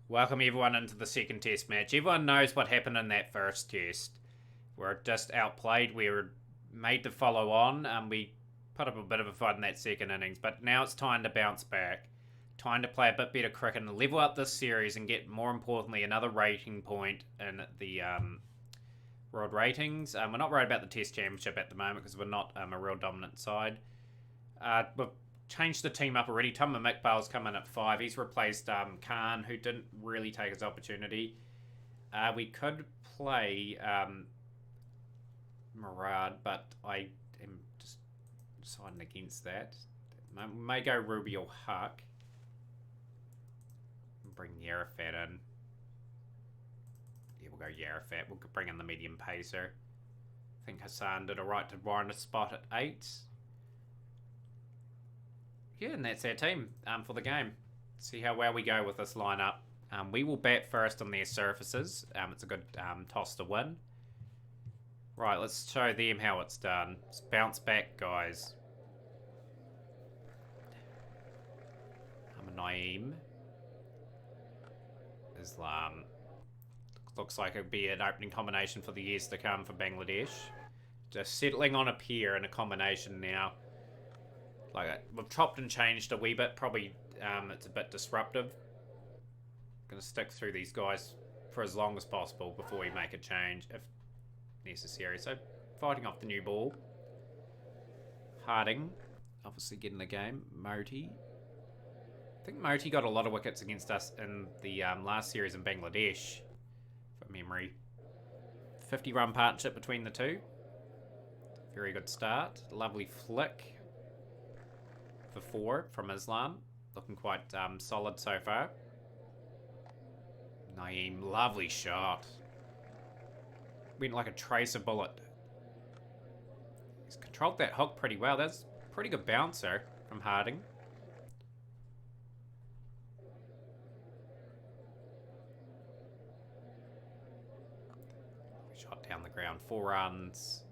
Welcome everyone into the second test match. Everyone knows what happened in that first test. We were just outplayed. We were made to follow on. We put up a bit of a fight in that second innings, but now it's time to bounce back. Time to play a bit better cricket and level up this series and get, more importantly, another rating point in the world ratings. We're not worried about the Test Championship at the moment because we're not a real dominant side. We've changed the team up already. Tumma Mikbal's come in at 5. He's replaced Khan, who didn't really take his opportunity. We could play Murad, but I am just deciding against that. We may go Ruby or Huck. Bring Yarafat in. Yeah, we'll go Yarafat. We'll bring in the medium pacer. I think Hassan did alright to warrant a spot at 8. Yeah, and that's our team for the game. See how well we go with this lineup. We will bat first on their surfaces. It's a good toss to win. Right, let's show them how it's done. Let's bounce back, guys. Naeem. Islam. Looks like it'll be an opening combination for the years to come for Bangladesh. Just settling on a pair in a combination now. Like, we've chopped and changed a wee bit. Probably it's a bit disruptive. Gonna stick through these guys for as long as possible before we make a change if necessary. So fighting off the new ball. Harding obviously getting the game. Moti. I think Moti got a lot of wickets against us in the last series in Bangladesh, from memory. 50-run partnership between the two. Very good start. Lovely flick for 4 from Islam. Looking quite solid so far. Naeem, lovely shot. Went like a tracer bullet. He's controlled that hook pretty well. That's a pretty good bouncer from Harding. Shot down the ground. 4 runs.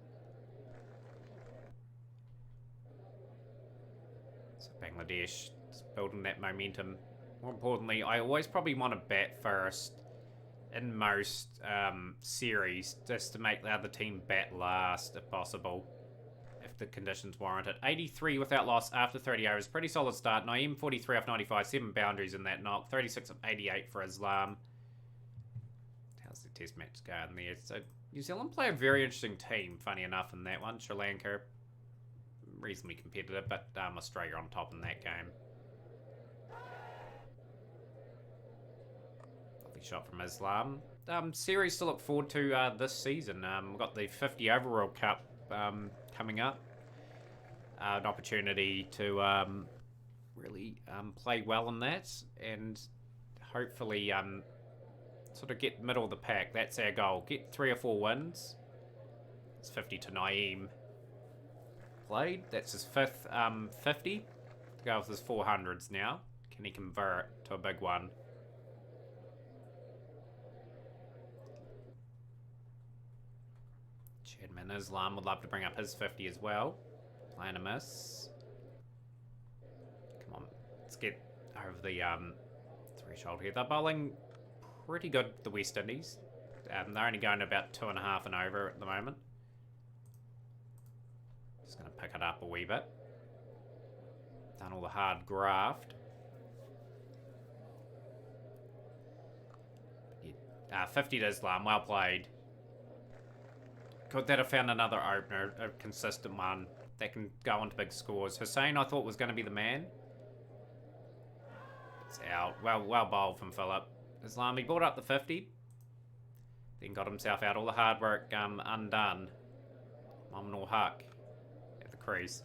So Bangladesh is building that momentum. More importantly, I always probably want to bat first in most series just to make the other team bat last if possible, if the conditions warrant it. 83 without loss after 30 overs. Pretty solid start. Naeem 43 off 95. 7 boundaries in that knock. 36 of 88 for Islam. How's the test match going there? So New Zealand play a very interesting team, funny enough, in that one. Sri Lanka, reasonably competitive, but Australia on top in that game. Lovely shot from Islam. Series to look forward to this season. We've got the 50 over World Cup coming up. An opportunity to really play well in that and hopefully sort of get middle of the pack. That's our goal. Get 3 or 4 wins. It's 50 to Naeem. Played. That's his 5th 50. To go with his 400s now. Can he convert to a big one? Chadman Islam would love to bring up his 50 as well. Playing a miss. Come on. Let's get over the threshold here. They're bowling pretty good, the West Indies. They're only going about 2.5 and over at the moment. Just going to pick it up a wee bit. Done all the hard graft. 50 to Islam, well played. Could that have found another opener, a consistent one that can go on to big scores. Hussain, I thought, was going to be the man. It's out. Well bowled from Phillip. Islam, he brought up the 50. Then got himself out. All the hard work undone. Mominal Huck at the crease.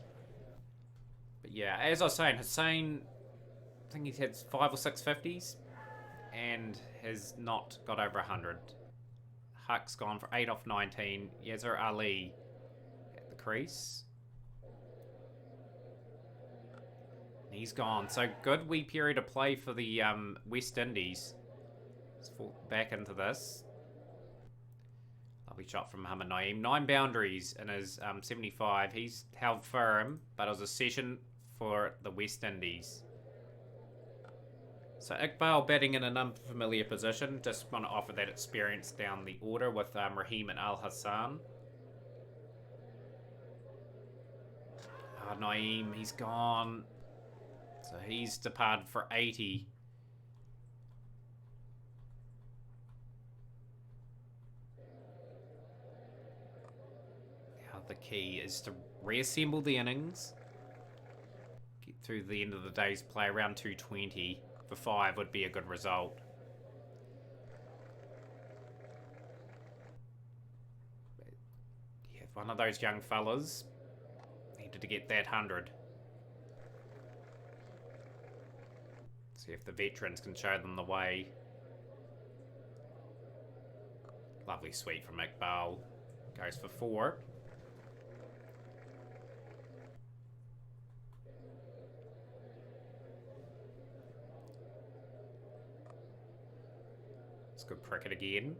But yeah, as I was saying, Hussain, I think he's had 5 or 6 50s and has not got over 100. Huck's gone for 8 off 19. Yazir Ali at the crease. He's gone. So good wee period of play for the West Indies. Let's fall back into this. Lovely shot from Muhammad Naeem. 9 boundaries in his 75. He's held firm, but it was a session for the West Indies. So Iqbal batting in an unfamiliar position. Just want to offer that experience down the order with Raheem and Al Hassan. Naeem, he's gone. So he's departed for 80. Now the key is to reassemble the innings. Get through the end of the day's play around 220. For 5 would be a good result. Yeah, one of those young fellas needed to get that 100. See if the veterans can show them the way. Lovely sweep from Iqbal. Goes for 4. It's good cricket again.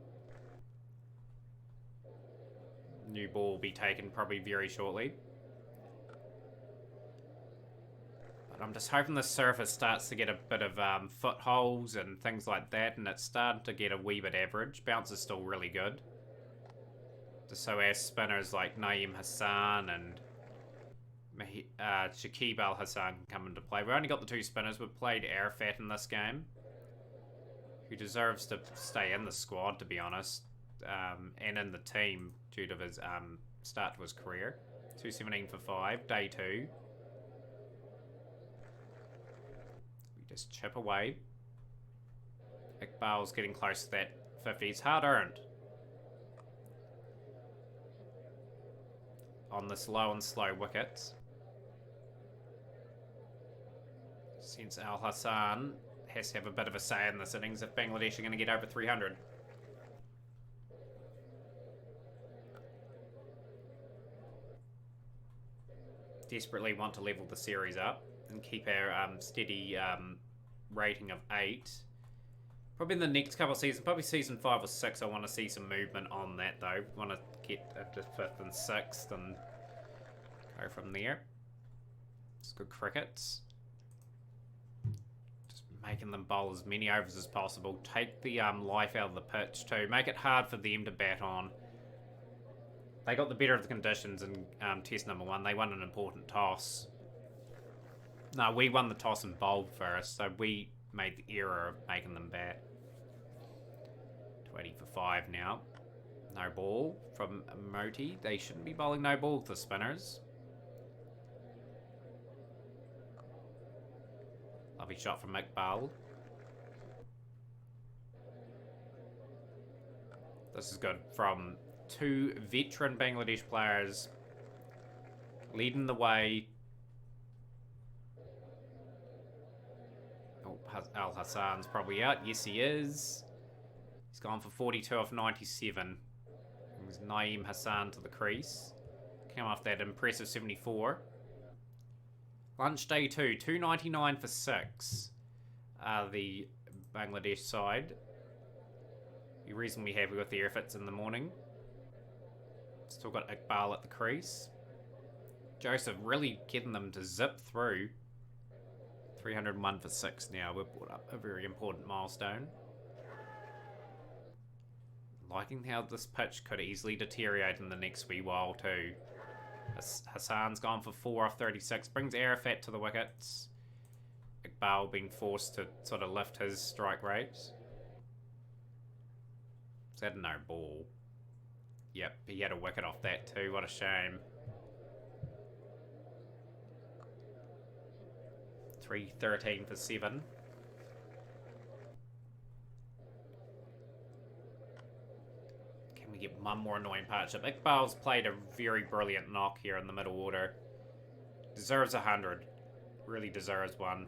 New ball will be taken probably very shortly. But I'm just hoping the surface starts to get a bit of footholds and things like that, and it's starting to get a wee bit average. Bounce is still really good. Just so our spinners like Naeem Hassan and Shakib Al Hassan can come into play. We've only got the 2 spinners. We've played Arafat in this game, who deserves to stay in the squad, to be honest, and in the team due to his start to his career. 217 for 5, day 2. We just chip away. Iqbal's getting close to that 50. It's hard earned. On this low and slow wickets. Since Al Hassan has to have a bit of a say in this innings if Bangladesh are going to get over 300. Desperately want to level the series up and keep our steady rating of 8. Probably in the next couple of seasons, probably season 5 or 6, I want to see some movement on that though. I want to get up to 5th and 6th and go from there. It's good cricket. Making them bowl as many overs as possible. Take the life out of the pitch too. Make it hard for them to bat on. They got the better of the conditions in test number 1. They won an important toss. No, we won the toss and bowled first, so we made the error of making them bat. 20 for 5 now. No ball from Moti. They shouldn't be bowling no ball, the spinners. Lovely shot from Iqbal. This is good from 2 veteran Bangladesh players leading the way. Oh, Al Hassan's probably out. Yes, he is. He's gone for 42 off 97. It was Naeem Hassan to the crease. Came off that impressive 74. Lunch day 2, 299 for 6. The Bangladesh side. Be reasonably happy with the efforts in the morning. Still got Iqbal at the crease. Joseph really getting them to zip through. 301 for 6 now. We've brought up a very important milestone. Liking how this pitch could easily deteriorate in the next wee while too. Hassan's gone for 4 off 36. Brings Arafat to the wickets. Iqbal being forced to sort of lift his strike rate. Is that no ball? Yep, he had a wicket off that too. What a shame. 313 for 7. Can we get one more annoying partnership? Iqbal's played a very brilliant knock here in the middle order. Deserves 100. Really deserves one.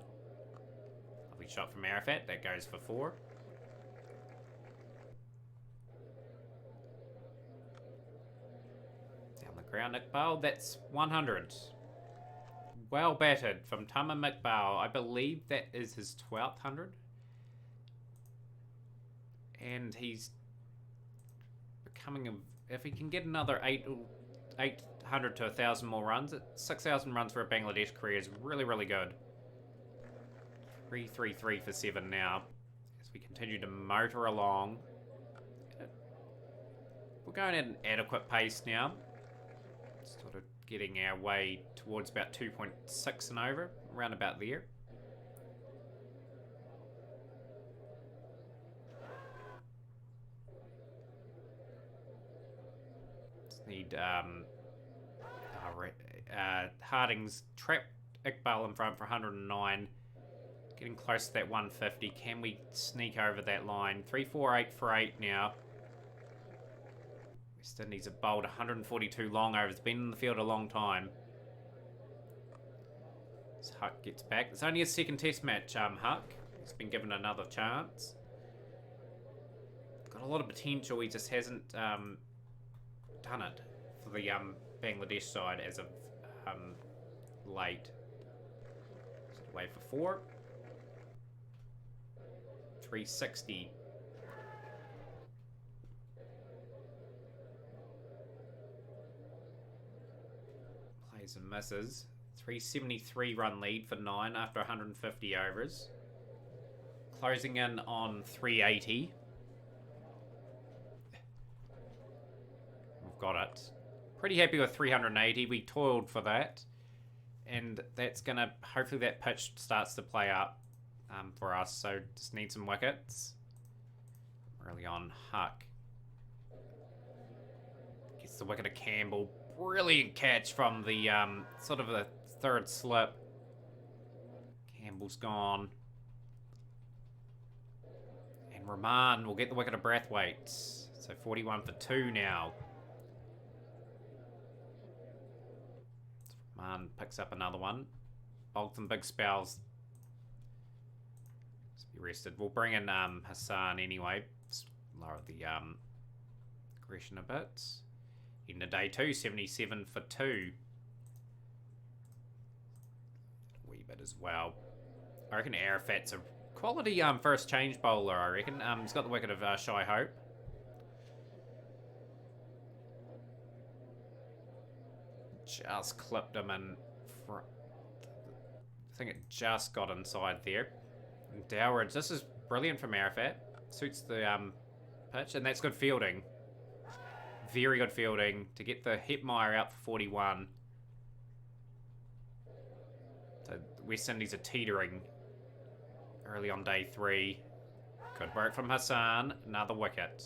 Lovely shot from Arafat. That goes for 4. Down the ground, Iqbal. That's 100. Well batted from Tamim Iqbal. I believe that is his 12th 100. And he's becoming a... If he can get another 800 to 1,000 more runs, 6,000 runs for a Bangladesh career is really, really good. 333 for 7 now. As we continue to motor along. We're going at an adequate pace now. Sort of getting our way towards about 2.6 and over. Around about there. Just need Harding's trapped Iqbal in front for 109. Getting close to that 150. Can we sneak over that line? 348 for 8 now. West Indies have bowled 142 long overs. Been in the field a long time. As Huck gets back. It's only a second test match, Huck. He's been given another chance. Got a lot of potential. He just hasn't done it for the Bangladesh side as of late. Just away for 4. 360. Plays and misses. 373 run lead for 9 after 150 overs. Closing in on 380. We've got it. Pretty happy with 380. We toiled for that. And that's going to... Hopefully that pitch starts to play up for us. So just need some wickets. Early on, Huck. Gets the wicket of Campbell. Brilliant catch from the sort of the third slip. Campbell's gone. And Rahman will get the wicket of Brathwaite. So 41 for 2 now. Rahman picks up another one. Bowled some big spells. Just be rested. We'll bring in Hassan anyway. Just lower the aggression a bit. In the day 2, 77 for 2. A wee bit as well. I reckon Arafat's a quality first change bowler, I reckon. He's got the wicket of Shy Hope. Just clipped him in front. I think it just got inside there. And Dowridge, this is brilliant from Arafat. Suits the pitch, and that's good fielding. Very good fielding to get the Hetmeyer out for 41. So West Indies are teetering early on day 3. Good work from Hassan. Another wicket.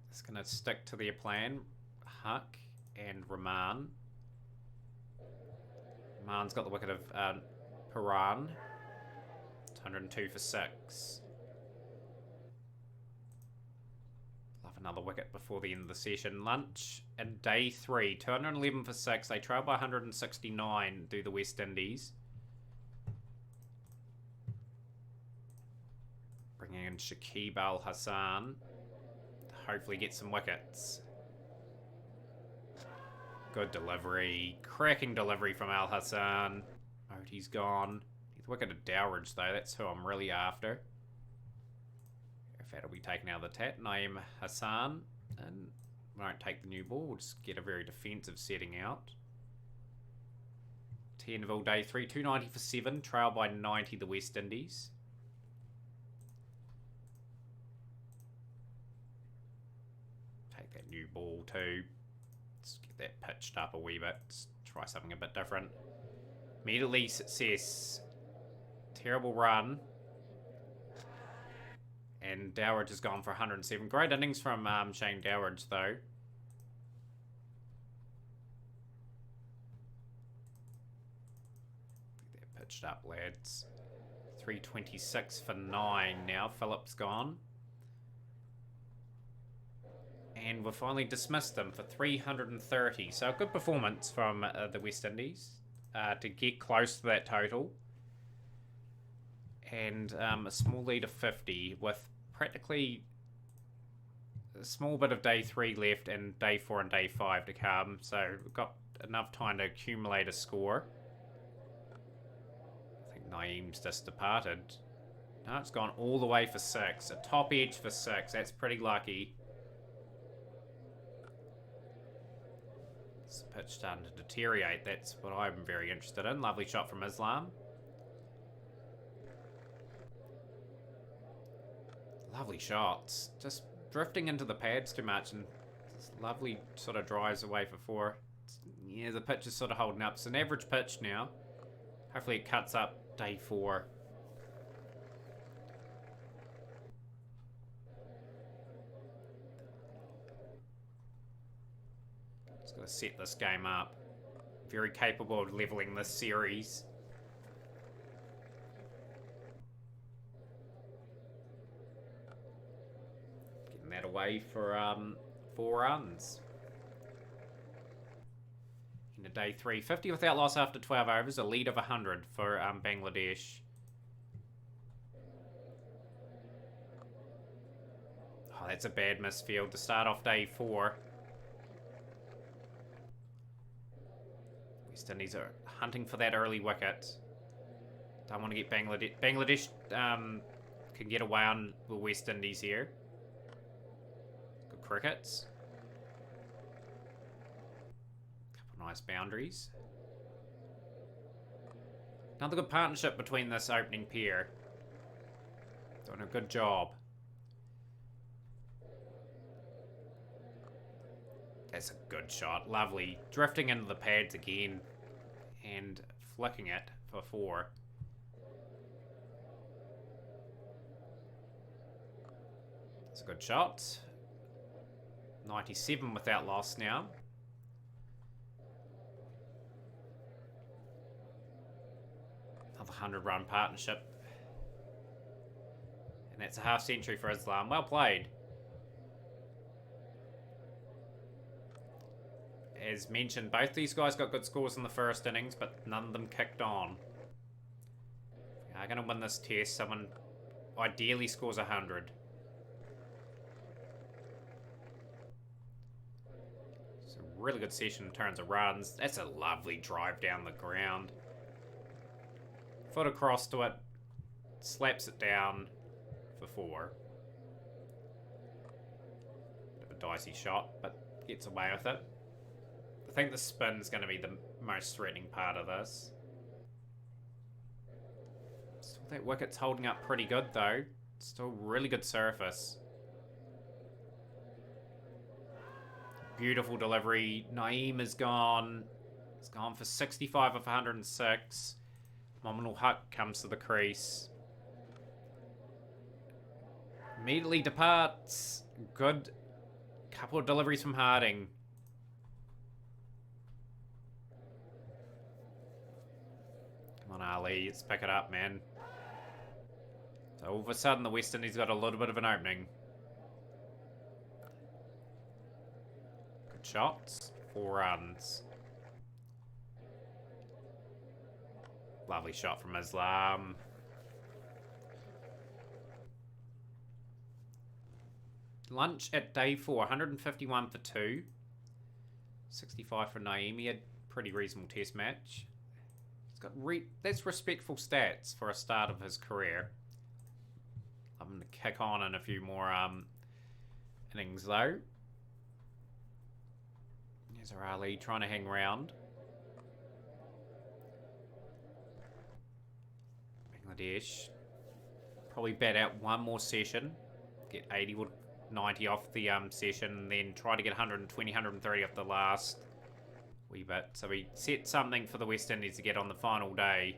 Just going to stick to their plan. Huck and Rahman. Rahman's got the wicket of Paran. 102 for 6. Love another wicket before the end of the session. Lunch and day 3. 211 for 6. They trail by 169, do the West Indies. Bringing in Shakib Al Hassan to hopefully get some wickets. Good delivery. Cracking delivery from Al Hassan. Oti's gone. Wicket of Dowridge, though. That's who I'm really after. Arafat will be taken out of the tat. Naeem Hassan. And we won't take the new ball. We'll just get a very defensive setting out. 10 of all day 3. 290 for 7. Trail by 90 the West Indies. Take that new ball too. Let's get that pitched up a wee bit. Let's try something a bit different. Immediately success. Terrible run. And Dowridge has gone for 107. Great innings from Shane Dowridge, though. Get that pitched up, lads. 326 for 9 now. Phillips gone. And we've finally dismissed them for 330. So a good performance from the West Indies to get close to that total. And a small lead of 50 with practically a small bit of day 3 left and day 4 and day 5 to come. So we've got enough time to accumulate a score. I think Naeem's just departed. No, it's gone all the way for 6. A top edge for 6. That's pretty lucky. pitch starting to deteriorate. That's what I'm very interested in. Lovely shot from Islam. Lovely shots. Just drifting into the pads too much, and this lovely sort of drives away for 4. Yeah, the pitch is sort of holding up. It's an average pitch now. Hopefully it cuts up day 4. Just got to set this game up. Very capable of leveling this series. Getting that away for 4 runs. Into day 3. 50 without loss after 12 overs. A lead of 100 for Bangladesh. Oh, that's a bad misfield to start off day 4. West Indies are hunting for that early wicket. Don't want to get Bangladesh. Bangladesh can get away on the West Indies here. Good crickets. Couple nice boundaries. Another good partnership between this opening pair. Doing a good job. That's a good shot. Lovely. Drifting into the pads again. And flicking it for 4. That's a good shot. 97 without loss now. Another 100-run partnership. And that's a half century for Islam. Well played. As mentioned, both these guys got good scores in the first innings, but none of them kicked on. If we are going to win this test, someone ideally scores 100. It's a really good session in terms of runs. That's a lovely drive down the ground. Foot across to it. Slaps it down for 4. Bit of a dicey shot, but gets away with it. I think the spin's going to be the most threatening part of this. Still, that wicket's holding up pretty good, though. Still really good surface. Beautiful delivery. Naeem is gone. It's gone for 65 of 106. Mominul Haq comes to the crease. Immediately departs. Good couple of deliveries from Harding. Come on, Ali. Let's pick it up, man. So all of a sudden, the West Indies got a little bit of an opening. Good shots. 4 runs. Lovely shot from Islam. Lunch at day 4. 151 for 2. 65 for Naeem. He had pretty reasonable test match. He's got that's respectful stats for a start of his career. I'm going to kick on in a few more innings, though. There's our Ali trying to hang around. Bangladesh probably bat out one more session, get 80 or 90 off the session, and then try to get 120, 130 off the last wee bit. So we set something for the West Indies to get on the final day.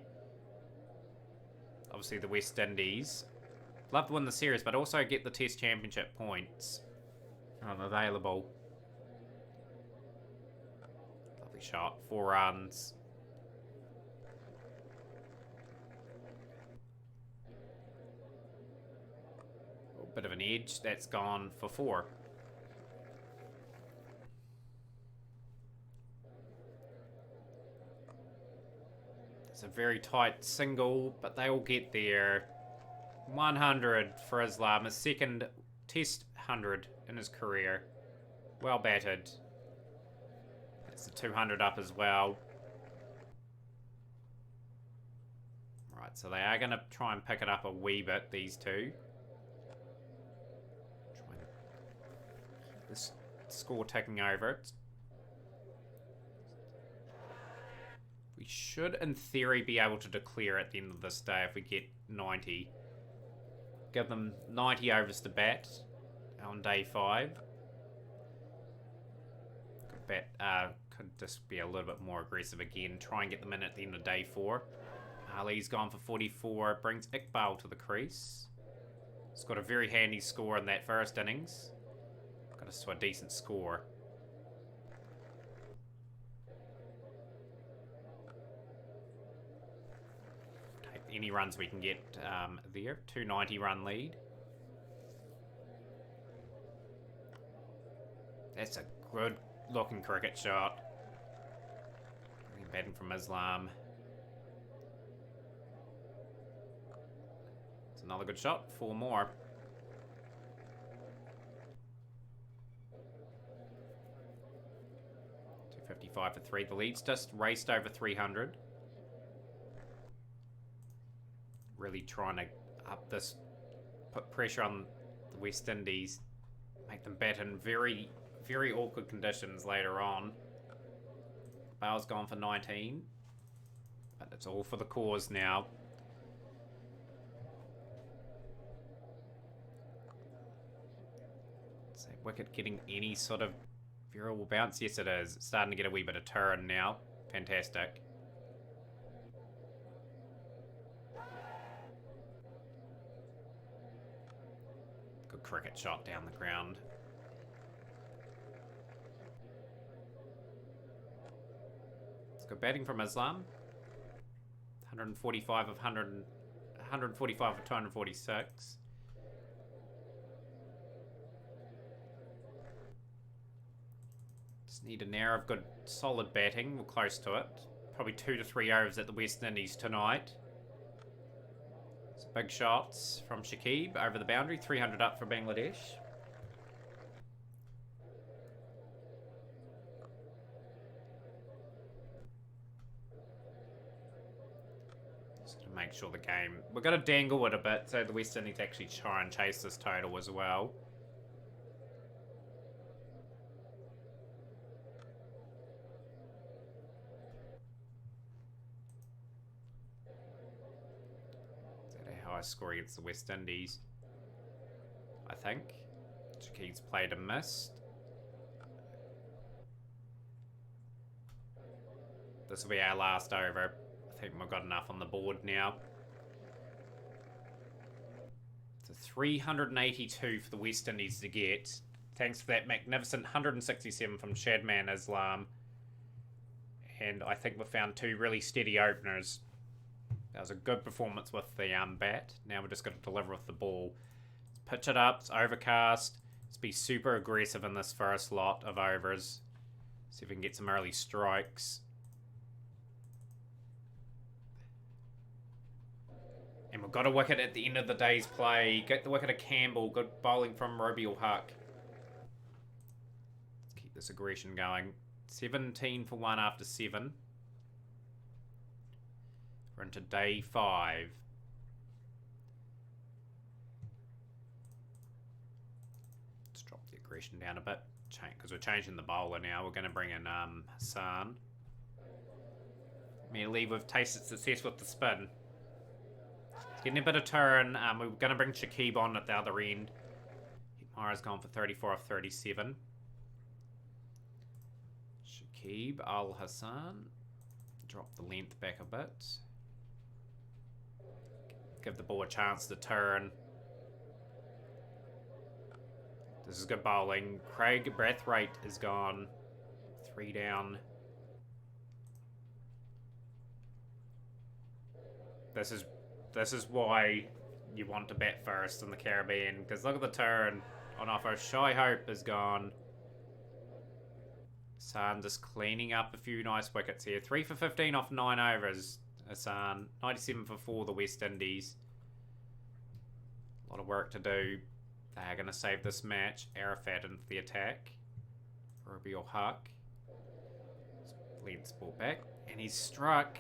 Obviously the West Indies love to win the series, but also get the Test Championship points available. Lovely shot, 4 runs. Bit of an edge. That's gone for 4. It's a very tight single, but they all get there. 100 for Islam, his second test 100 in his career. Well batted. That's the 200 up as well. Right, so they are going to try and pick it up a wee bit, these two. This score ticking over. It's should, in theory, be able to declare at the end of this day if we get 90. Give them 90 overs to bat on day 5. Could just be a little bit more aggressive again. Try and get them in at the end of day 4. Ali's gone for 44. Brings Iqbal to the crease. He's got a very handy score in that first innings. Got us to a decent score. Take any runs we can get there. 290 run lead. That's a good looking cricket shot. Batting from Islam. It's another good shot. 4 more. 255 for 3. The lead's just raced over 300. Really trying to up this, put pressure on the West Indies, make them bat in very, very awkward conditions later on. Bale's gone for 19, but it's all for the cause now. Is that wicket getting any sort of variable bounce? Yes, it is. It's starting to get a wee bit of turn now. Fantastic. Good cricket shot down the ground. Good batting from Islam. 145 of 145 of 246. Just need an hour of good solid batting. We're close to it. Probably 2 to 3 overs at the West Indies tonight. Some big shots from Shakib over the boundary. 300 up for Bangladesh. Make sure the game... We're going to dangle it a bit so the West Indies actually try and chase this total as well. Is that a high score against the West Indies? I think. Shakib's played and missed. This will be our last over. I think we've got enough on the board now. It's a 382 for the West Indies to get. Thanks for that magnificent 167 from Shadman Islam. And I think we've found 2 really steady openers. That was a good performance with the bat. Now we're just going to deliver with the ball. Let's pitch it up. It's overcast. Let's be super aggressive in this first lot of overs. See if we can get some early strikes. And we've got a wicket at the end of the day's play. Get the wicket of Campbell. Good bowling from Roby Ul Haq. Let's keep this aggression going. 17 for 1 after 7. We're into day 5. Let's drop the aggression down a bit. Because we're changing the bowler now. We're going to bring in Hassan. Immediately we've tasted success with the spin. Getting a bit of turn. We're going to bring Shakib on at the other end. Mara's gone for 34 off 37. Shakib Al Hassan. Drop the length back a bit. Give the ball a chance to turn. This is good bowling. Craig Brathwaite is gone. 3 down. This is why you want to bat first in the Caribbean, because look at the turn on offer. Shy Hope is gone. Hassan just cleaning up a few nice wickets here. 3 for 15 off 9 overs. Hassan 97 for 4 the West Indies. A lot of work to do. They are going to save this match. Arafat into the attack. Roby Ul Haq leads the ball back, and he's struck.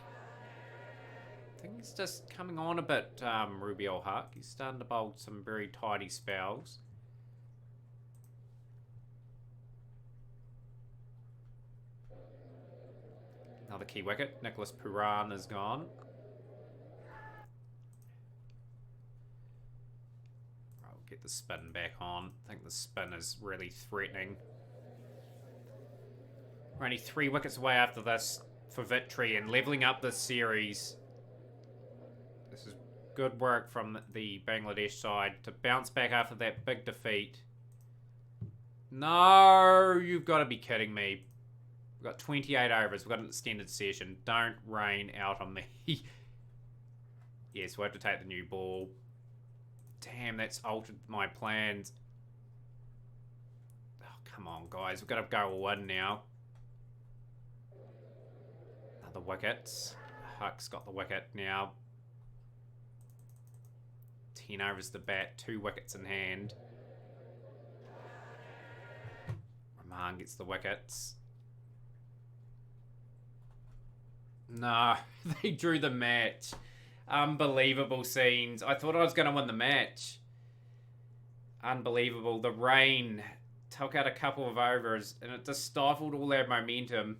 I think he's just coming on a bit, Roby Ul Haq. He's starting to bowl some very tidy spells. Another key wicket. Nicholas Pooran is gone. I'll get the spin back on. I think the spin is really threatening. We're only 3 wickets away after this for victory and levelling up this series. This is good work from the Bangladesh side to bounce back after that big defeat. No, you've got to be kidding me. We've got 28 overs. We've got an extended session. Don't rain out on me. Yes, we'll have to take the new ball. Damn, that's altered my plans. Oh, come on, guys. We've got to go all in now. Another wicket. Huck's got the wicket now. 10 overs to bat. 2 wickets in hand. Rahman gets the wickets. No, they drew the match. Unbelievable scenes. I thought I was going to win the match. Unbelievable. The rain took out a couple of overs and it just stifled all their momentum.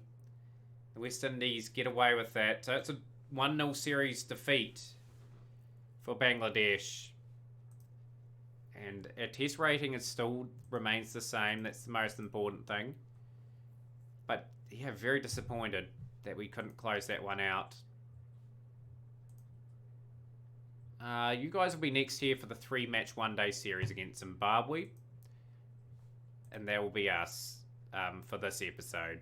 The West Indies get away with that. So it's a 1-0 series defeat for Bangladesh. And our test rating is still remains the same. That's the most important thing. But yeah, very disappointed that we couldn't close that one out. You guys will be next here for the 3-match one-day series against Zimbabwe. And that will be us for this episode.